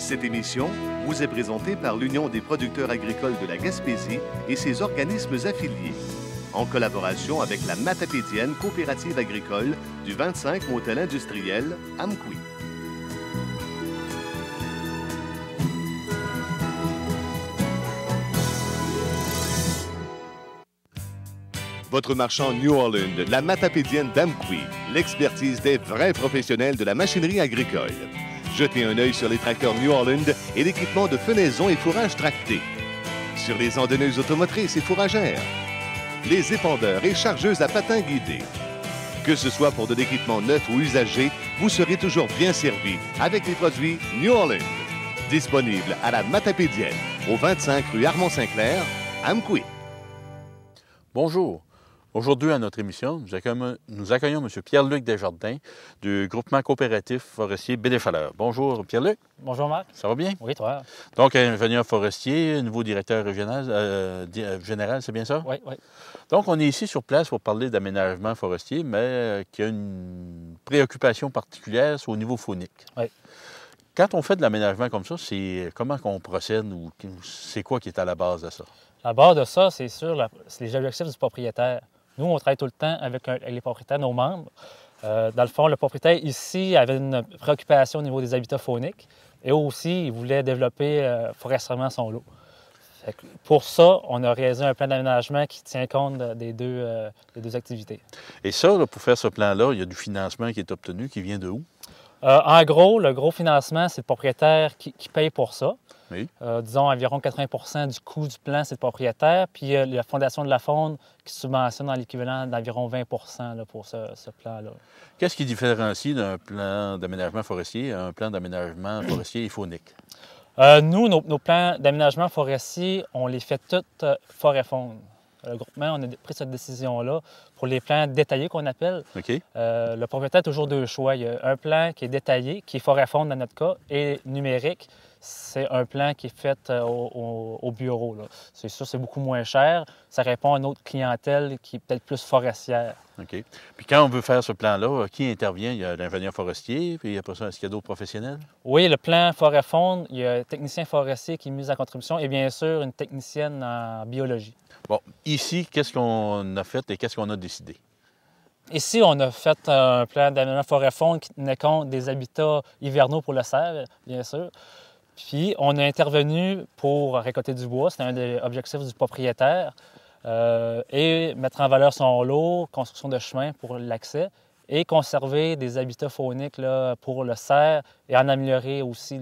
Cette émission vous est présentée par l'Union des producteurs agricoles de la Gaspésie et ses organismes affiliés, en collaboration avec la Matapédienne coopérative agricole du 25 Motel industriel Amqui. Votre marchand New Holland, la Matapédienne d'Amqui, l'expertise des vrais professionnels de la machinerie agricole. Jetez un œil sur les tracteurs New Holland et l'équipement de fenaison et fourrage tracté. Sur les andonneuses automotrices et fourragères. Les épandeurs et chargeuses à patins guidés. Que ce soit pour de l'équipement neuf ou usagé, vous serez toujours bien servi avec les produits New Holland. Disponibles à la Matapédienne, au 25 rue Armand-Saint-Clair, Amqui. Bonjour. Aujourd'hui, à notre émission, nous accueillons M. Pierre-Luc Desjardins du groupement coopératif forestier Baie des Chaleurs. Bonjour, Pierre-Luc. Bonjour, Marc. Ça va bien? Oui, toi. Donc, ingénieur forestier, nouveau directeur régional, général, c'est bien ça? Oui, oui. Donc, on est ici sur place pour parler d'aménagement forestier, mais qui a une préoccupation particulière, c'est au niveau faunique. Oui. Quand on fait de l'aménagement comme ça, c'est comment qu'on procède ou c'est quoi qui est à la base de ça? La base de ça, c'est sûr, c'est les objectifs du propriétaire. Nous, on travaille tout le temps avec les propriétaires, nos membres. Dans le fond, le propriétaire ici avait une préoccupation au niveau des habitats fauniques et aussi, il voulait développer forestièrement son lot. Pour ça, on a réalisé un plan d'aménagement qui tient compte des deux activités. Et ça, là, pour faire ce plan-là, il y a du financement qui est obtenu, qui vient de où? En gros, le gros financement, c'est le propriétaire qui paye pour ça. Oui. Disons, environ 80 du coût du plan, c'est le propriétaire. Puis la Fondation de la Faune qui subventionne dans l'équivalent d'environ 20 là, pour ce plan-là. Qu'est-ce qui différencie d'un plan d'aménagement forestier à un plan d'aménagement forestier et faunique? Nous, nos plans d'aménagement forestier, on les fait toutes forêt-faune. Le groupement, on a pris cette décision-là pour les plans détaillés qu'on appelle. OK. Le propriétaire a toujours deux choix. Il y a un plan qui est détaillé, qui est forêt-faune dans notre cas, et numérique, c'est un plan qui est fait au bureau, là. C'est sûr, c'est beaucoup moins cher. Ça répond à une autre clientèle qui est peut-être plus forestière. OK. Puis quand on veut faire ce plan-là, qui intervient? Il y a l'ingénieur forestier, puis après ça, est-ce qu'il y a d'autres professionnels? Oui, le plan forêt-faune, il y a un technicien forestier qui est mis en contribution et bien sûr une technicienne en biologie. Bon, ici, qu'est-ce qu'on a fait et qu'est-ce qu'on a décidé? Ici, on a fait un plan d'aménagement forêt-faune qui tenait compte des habitats hivernaux pour le cerf, bien sûr. Puis, on a intervenu pour récolter du bois, c'était un des objectifs du propriétaire, et mettre en valeur son lot, construction de chemins pour l'accès, et conserver des habitats fauniques là, pour le cerf et en améliorer aussi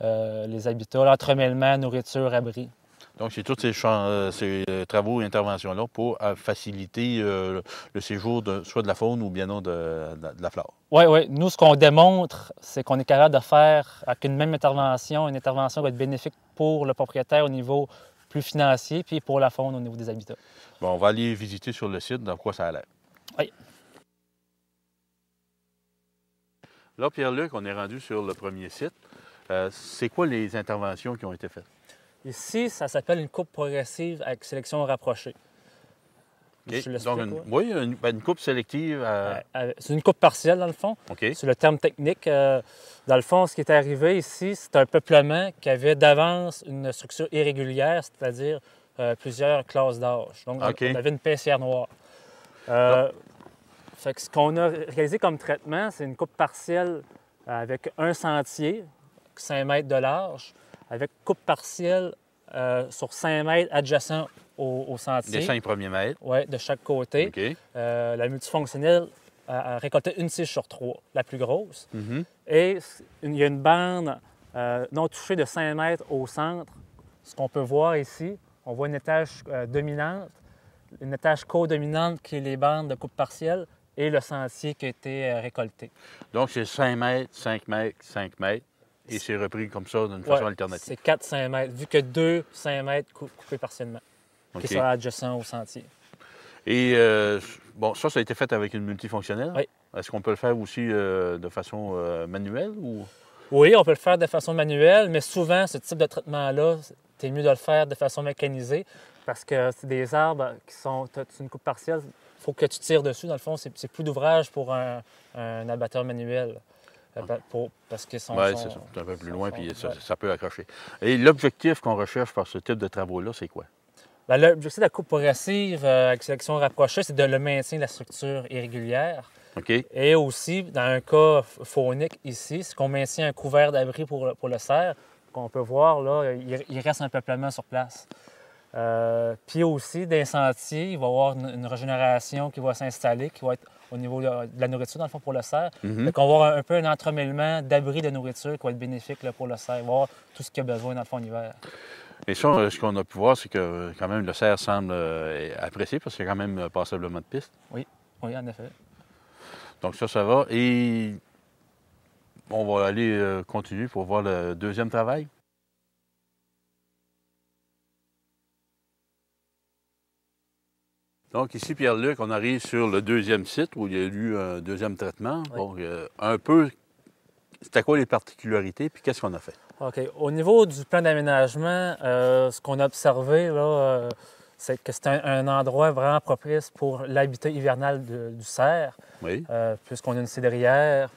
les habitats, l'entremêlement, nourriture, abri. Donc, c'est tous ces travaux et interventions-là pour faciliter le séjour soit de la faune ou bien non de la flore. Oui, oui. Nous, ce qu'on démontre, c'est qu'on est capable de faire, avec une même intervention, une intervention va être bénéfique pour le propriétaire au niveau plus financier, puis pour la faune au niveau des habitats. Bon, on va aller visiter sur le site dans quoi ça a l'air. Oui. Là, Pierre-Luc, on est rendu sur le premier site. C'est quoi les interventions qui ont été faites? Ici, ça s'appelle une coupe progressive avec sélection rapprochée. Okay. Je l'explique, donc, oui, une coupe sélective. C'est une coupe partielle, dans le fond. Okay. C'est le terme technique. Dans le fond, ce qui est arrivé ici, c'est un peuplement qui avait d'avance une structure irrégulière, c'est-à-dire plusieurs classes d'âge. Donc, okay. On avait une paissière noire. Fait que ce qu'on a réalisé comme traitement, c'est une coupe partielle avec un sentier, 5 mètres de large, avec coupe partielle sur 5 mètres adjacents au sentier. Les 5 premiers mètres. Oui, de chaque côté. Okay. La multifonctionnelle a récolté une tige sur 3, la plus grosse. Mm-hmm. Et il y a une bande non touchée de 5 mètres au centre. Ce qu'on peut voir ici, on voit une étage dominante, une étage co-dominante qui est les bandes de coupe partielle et le sentier qui a été récolté. Donc, c'est 5 mètres, 5 mètres, 5 mètres. Et c'est repris comme ça d'une façon alternative. C'est 4-5 mètres, vu que 2-5 mètres coupés partiellement, qui sont adjacents au sentier. Et bon, ça a été fait avec une multifonctionnelle. Oui. Est-ce qu'on peut le faire aussi de façon manuelle ou? Oui, on peut le faire de façon manuelle, mais souvent, ce type de traitement-là, c'est mieux de le faire de façon mécanisée parce que c'est des arbres qui sont une coupe partielle. Il faut que tu tires dessus. Dans le fond, c'est plus d'ouvrage pour un abatteur manuel. Parce qu'ils sont... Oui, c'est ça. C'est un peu plus loin, puis ça peut accrocher. Et l'objectif qu'on recherche par ce type de travaux-là, c'est quoi? Bien, l'objectif de la coupe progressive avec sélection rapprochée, c'est de le maintien de la structure irrégulière. OK. Et aussi, dans un cas faunique ici, c'est qu'on maintient un couvert d'abri pour le cerf. On peut voir, là, il reste un peuplement sur place. Puis aussi, des sentiers, il va y avoir une régénération qui va s'installer, qui va être au niveau de la nourriture, dans le fond, pour le cerf. Donc, on va avoir un peu un entremêlement d'abris de nourriture qui va être bénéfique là, pour le cerf. Il va avoir tout ce qu'il a besoin, dans le fond, en hiver. Et ça, ce qu'on a pu voir, c'est que quand même le cerf semble apprécier parce qu'il y a quand même passablement de pistes. Oui, oui, en effet. Donc ça va. Et on va aller continuer pour voir le deuxième travail. Donc ici, Pierre-Luc, on arrive sur le deuxième site où il y a eu un deuxième traitement. Oui. Donc, un peu, c'était quoi les particularités, puis qu'est-ce qu'on a fait? OK. Au niveau du plan d'aménagement, ce qu'on a observé, là, c'est que c'est un endroit vraiment propice pour l'habitat hivernal du cerf. Oui. Puisqu'on a une cédrière,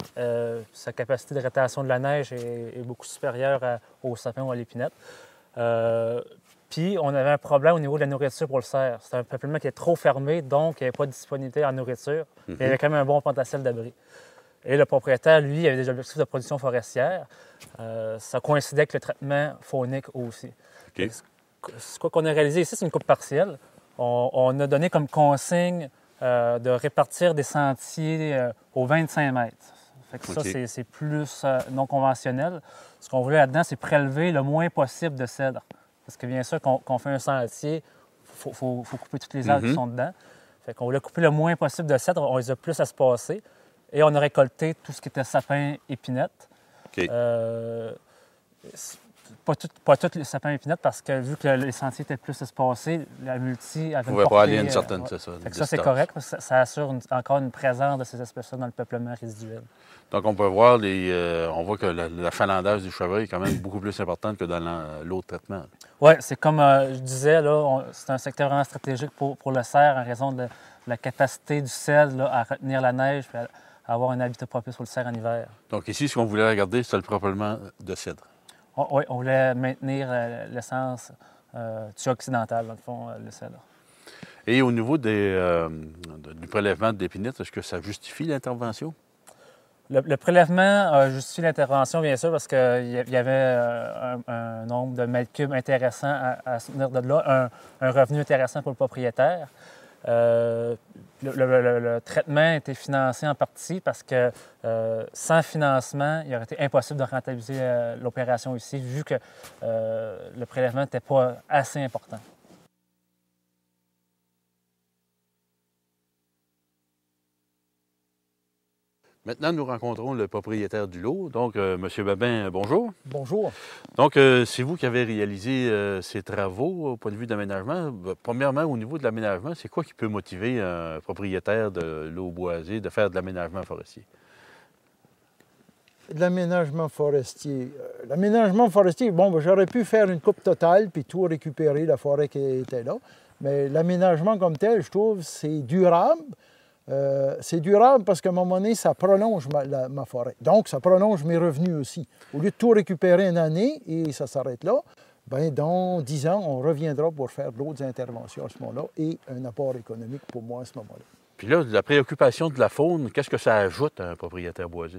sa capacité de rétention de la neige est beaucoup supérieure au sapin ou à l'épinette. Puis, on avait un problème au niveau de la nourriture pour le cerf. C'est un peuplement qui est trop fermé, donc il n'y avait pas de disponibilité en nourriture. Mais il y avait quand même un bon potentiel d'abri. Et le propriétaire, lui, avait des objectifs de production forestière. Ça coïncidait avec le traitement faunique aussi. OK. Ce qu'on a réalisé ici, c'est une coupe partielle. On a donné comme consigne de répartir des sentiers aux 25 mètres. Fait que ça, OK. c'est plus non conventionnel. Ce qu'on voulait là-dedans, c'est prélever le moins possible de cèdre. Parce que bien sûr, qu'on fait un sentier, il faut couper toutes les arbres qui sont dedans. Fait qu'on voulait couper le moins possible de cèdre. On les a plus espacés. Et on a récolté tout ce qui était sapin, épinette. OK. Pas tous les sapins épinettes parce que vu que les sentiers étaient plus espacés, la multi avait On une ne pouvait pas aller à portée, une certaine ouais. c'est Fait que ça, c'est correct parce que ça assure encore une présence de ces espèces-là dans le peuplement résiduel. Donc, on peut voir, on voit que l'achalandage du chevreuil est quand même beaucoup plus importante que dans l'autre traitement. Oui, c'est comme je disais, là, c'est un secteur vraiment stratégique pour le cerf en raison de la capacité du cèdre là, à retenir la neige et à avoir un habitat propice pour le cerf en hiver. Donc, ici, ce qu'on voulait regarder, c'était le peuplement de cèdre. Oui, on voulait maintenir l'essence occidentale, dans le fond, le cèdre. Et au niveau du prélèvement d'épinette, est-ce que ça justifie l'intervention? Le prélèvement justifie l'intervention, bien sûr, parce qu'il y avait un nombre de mètres cubes intéressant à soutenir de là, un revenu intéressant pour le propriétaire. Le traitement a été financé en partie parce que sans financement, il aurait été impossible de rentabiliser l'opération ici, vu que le prélèvement n'était pas assez important. Maintenant, nous rencontrons le propriétaire du lot. Donc, M. Babin, bonjour. Bonjour. Donc, c'est vous qui avez réalisé ces travaux au point de vue d'aménagement. Premièrement, au niveau de l'aménagement, c'est quoi qui peut motiver un propriétaire de l'eau boisée de faire de l'aménagement forestier? De l'aménagement forestier. L'aménagement forestier, bon, ben, j'aurais pu faire une coupe totale puis tout récupérer la forêt qui était là. Mais l'aménagement comme tel, je trouve, c'est durable. C'est durable parce qu'à un moment donné, ça prolonge ma forêt. Donc, ça prolonge mes revenus aussi. Au lieu de tout récupérer une année et ça s'arrête là, bien, dans 10 ans, on reviendra pour faire d'autres interventions à ce moment-là et un apport économique pour moi à ce moment-là. Puis là, la préoccupation de la faune, qu'est-ce que ça ajoute à un propriétaire boisé?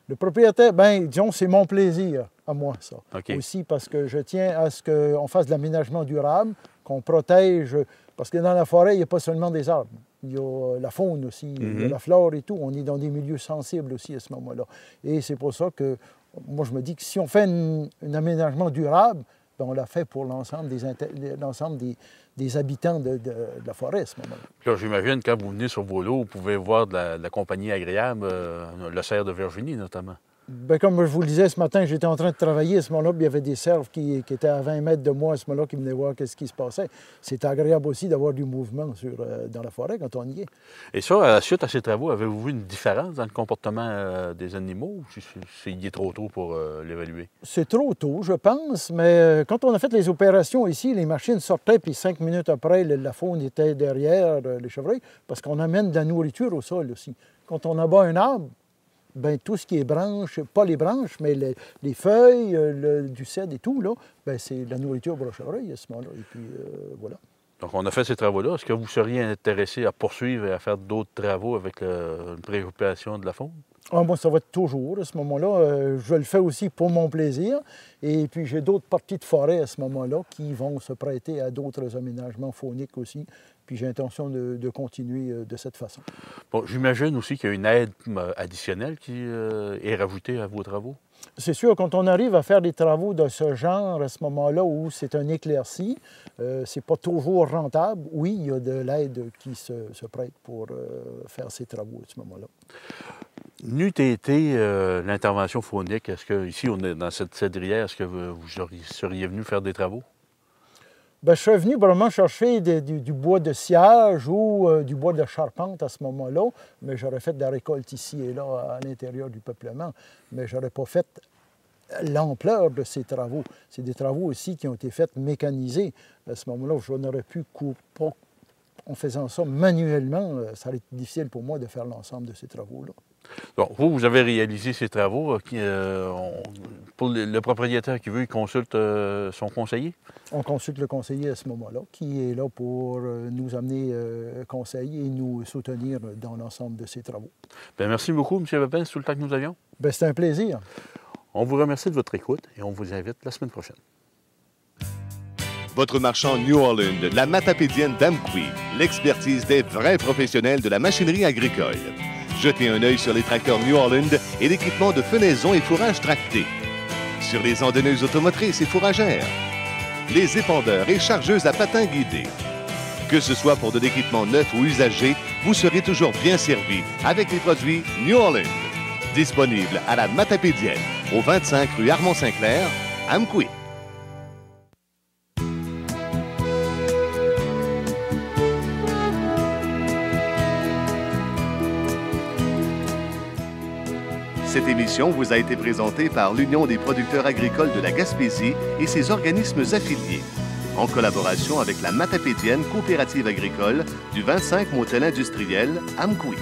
Le propriétaire, bien, disons, c'est mon plaisir à moi, ça. OK. Aussi parce que je tiens à ce qu'on fasse de l'aménagement durable, qu'on protège, parce que dans la forêt, il n'y a pas seulement des arbres. Il y a la faune aussi, il y a la flore et tout. On est dans des milieux sensibles aussi à ce moment-là. Et c'est pour ça que, moi, je me dis que si on fait un aménagement durable, bien, on l'a fait pour l'ensemble des habitants de la forêt à ce moment-là. Puis là, j'imagine, quand vous venez sur vos lots, vous pouvez voir de la compagnie agréable, le cerf de Virginie notamment. Bien, comme je vous le disais ce matin, j'étais en train de travailler à ce moment-là, puis il y avait des cerfs qui étaient à 20 mètres de moi à ce moment-là, qui venaient voir ce qui se passait. C'est agréable aussi d'avoir du mouvement dans la forêt quand on y est. Et ça, suite à ces travaux, avez-vous vu une différence dans le comportement des animaux? Ou il est trop tôt pour l'évaluer? C'est trop tôt, je pense, mais quand on a fait les opérations ici, les machines sortaient, puis 5 minutes après, la faune était derrière les chevreuils, parce qu'on amène de la nourriture au sol aussi. Quand on abat un arbre, bien, tout ce qui est branches, pas les branches, mais les feuilles, du cèdre et tout, là, bien, c'est la nourriture pour le chevreuil à ce moment-là. Et puis, voilà. Donc, on a fait ces travaux-là. Est-ce que vous seriez intéressé à poursuivre et à faire d'autres travaux avec une préoccupation de la faune? Ah, moi, ça va être toujours à ce moment-là. Je le fais aussi pour mon plaisir. Et puis, j'ai d'autres parties de forêt à ce moment-là qui vont se prêter à d'autres aménagements fauniques aussi. Puis, j'ai intention de continuer de cette façon. Bon, j'imagine aussi qu'il y a une aide additionnelle qui est rajoutée à vos travaux. C'est sûr, quand on arrive à faire des travaux de ce genre, à ce moment-là où c'est un éclairci, c'est pas toujours rentable. Oui, il y a de l'aide qui se prête pour faire ces travaux à ce moment-là. N'eût été l'intervention faunique, est-ce que ici on est dans cette cédrière, est-ce que vous seriez venu faire des travaux? Bien, je suis venu vraiment chercher du bois de sciage ou du bois de charpente à ce moment-là, mais j'aurais fait de la récolte ici et là à l'intérieur du peuplement, mais j'aurais pas fait l'ampleur de ces travaux. C'est des travaux aussi qui ont été faits mécanisés. À ce moment-là, je n'aurais pu couper. En faisant ça manuellement, ça aurait été difficile pour moi de faire l'ensemble de ces travaux-là. Donc, vous avez réalisé ces travaux. Pour le propriétaire qui veut, il consulte son conseiller? On consulte le conseiller à ce moment-là, qui est là pour nous amener conseil et nous soutenir dans l'ensemble de ces travaux. Bien, merci beaucoup, M. Pépin, c'est tout le temps que nous avions. Bien, c'est un plaisir. On vous remercie de votre écoute et on vous invite la semaine prochaine. Votre marchand New Holland, la matapédienne d'Amqui, l'expertise des vrais professionnels de la machinerie agricole. Jetez un œil sur les tracteurs New Holland et l'équipement de fenaison et fourrage tracté. Sur les andonneuses automotrices et fourragères. Les épandeurs et chargeuses à patins guidés. Que ce soit pour de l'équipement neuf ou usagé, vous serez toujours bien servi avec les produits New Holland. Disponibles à la Matapédienne, au 25 rue Armand-Saint-Clair, Amqui. Cette émission vous a été présentée par l'Union des producteurs agricoles de la Gaspésie et ses organismes affiliés, en collaboration avec la Matapédienne coopérative agricole du 25 Motel industriel Amqui.